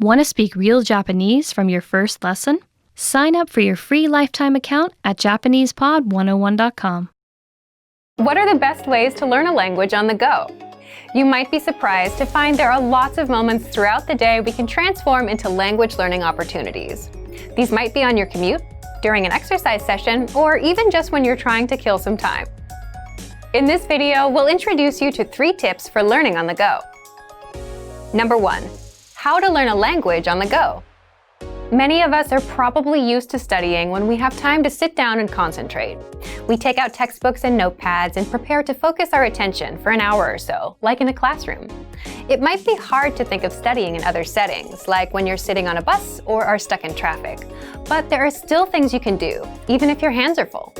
Want to speak real Japanese from your first lesson? Sign up for your free lifetime account at JapanesePod101.com. What are the best ways to learn a language on the go? You might be surprised to find there are lots of moments throughout the day we can transform into language learning opportunities. These might be on your commute, during an exercise session, or even just when you're trying to kill some time. In this video, we'll introduce you to 3 tips for learning on the go. Number 1. How to learn a language on the go. Many of us are probably used to studying when we have time to sit down and concentrate. We take out textbooks and notepads and prepare to focus our attention for an hour or so, like in a classroom. It might be hard to think of studying in other settings, like when you're sitting on a bus or are stuck in traffic. But there are still things you can do, even if your hands are full.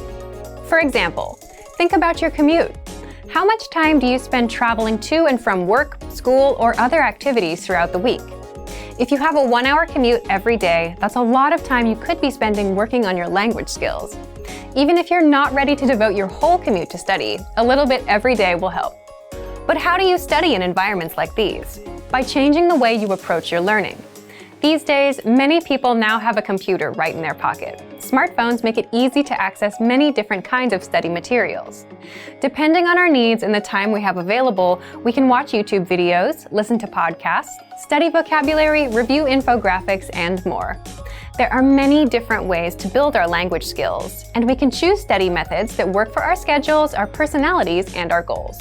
For example, think about your commute. How much time do you spend traveling to and from work, school, or other activities throughout the week? If you have a 1-hour commute every day, that's a lot of time you could be spending working on your language skills. Even if you're not ready to devote your whole commute to study, a little bit every day will help. But how do you study in environments like these? By changing the way you approach your learning. These days, many people now have a computer right in their pocket. Smartphones make it easy to access many different kinds of study materials. Depending on our needs and the time we have available, we can watch YouTube videos, listen to podcasts, study vocabulary, review infographics, and more. There are many different ways to build our language skills, and we can choose study methods that work for our schedules, our personalities, and our goals.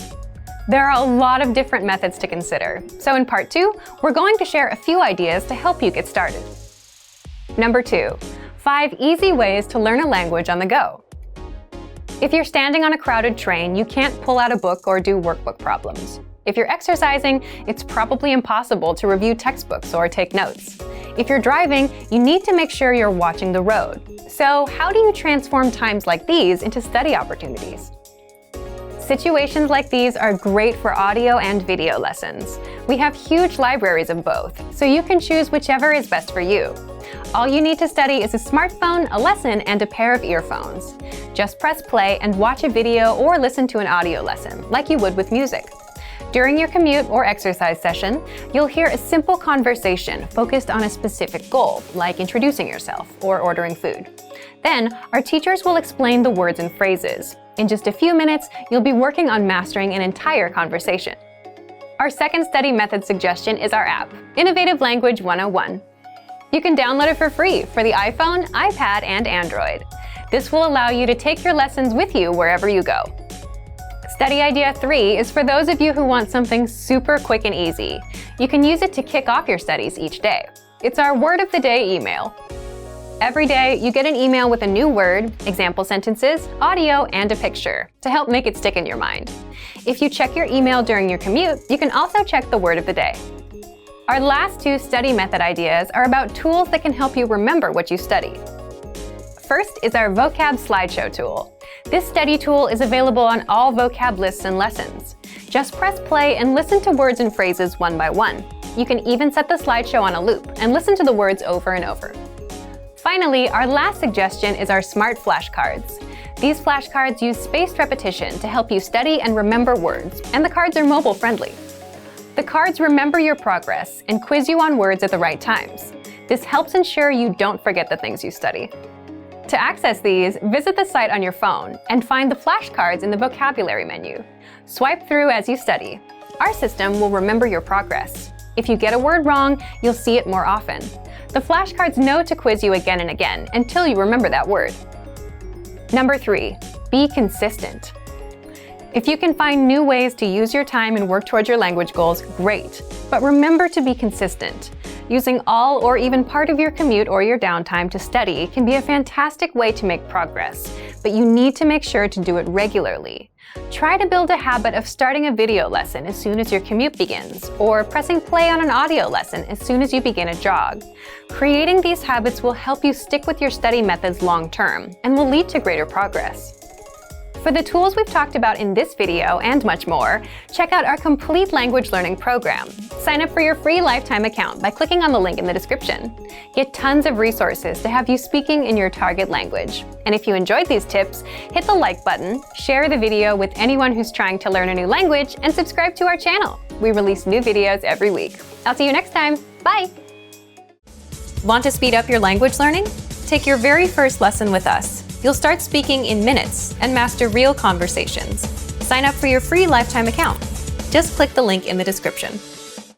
There are a lot of different methods to consider, so in part 2, we're going to share a few ideas to help you get started. Number 2, 5 easy ways to learn a language on the go. If you're standing on a crowded train, you can't pull out a book or do workbook problems. If you're exercising, it's probably impossible to review textbooks or take notes. If you're driving, you need to make sure you're watching the road. So how do you transform times like these into study opportunities? Situations like these are great for audio and video lessons. We have huge libraries of both, so you can choose whichever is best for you. All you need to study is a smartphone, a lesson, and a pair of earphones. Just press play and watch a video or listen to an audio lesson, like you would with music. During your commute or exercise session, you'll hear a simple conversation focused on a specific goal, like introducing yourself or ordering food. Then, our teachers will explain the words and phrases. In just a few minutes, you'll be working on mastering an entire conversation. Our second study method suggestion is our app, Innovative Language 101. You can download it for free for the iPhone, iPad, and Android. This will allow you to take your lessons with you wherever you go. Study idea 3 is for those of you who want something super quick and easy. You can use it to kick off your studies each day. It's our word of the day email. Every day, you get an email with a new word, example sentences, audio, and a picture to help make it stick in your mind. If you check your email during your commute, you can also check the word of the day. Our last 2 study method ideas are about tools that can help you remember what you study. First is our vocab slideshow tool. This study tool is available on all vocab lists and lessons. Just press play and listen to words and phrases one by one. You can even set the slideshow on a loop and listen to the words over and over. Finally, our last suggestion is our smart flashcards. These flashcards use spaced repetition to help you study and remember words, and the cards are mobile friendly. The cards remember your progress and quiz you on words at the right times. This helps ensure you don't forget the things you study. To access these, visit the site on your phone and find the flashcards in the vocabulary menu. Swipe through as you study. Our system will remember your progress. If you get a word wrong, you'll see it more often. The flashcards know to quiz you again and again until you remember that word. Number 3, be consistent. If you can find new ways to use your time and work towards your language goals, great. But remember to be consistent. Using all or even part of your commute or your downtime to study can be a fantastic way to make progress, but you need to make sure to do it regularly. Try to build a habit of starting a video lesson as soon as your commute begins, or pressing play on an audio lesson as soon as you begin a jog. Creating these habits will help you stick with your study methods long term and will lead to greater progress. For the tools we've talked about in this video and much more, check out our complete language learning program. Sign up for your free lifetime account by clicking on the link in the description. Get tons of resources to have you speaking in your target language. And if you enjoyed these tips, hit the like button, share the video with anyone who's trying to learn a new language, and subscribe to our channel. We release new videos every week. I'll see you next time. Bye! Want to speed up your language learning? Take your very first lesson with us. You'll start speaking in minutes and master real conversations. Sign up for your free lifetime account. Just click the link in the description.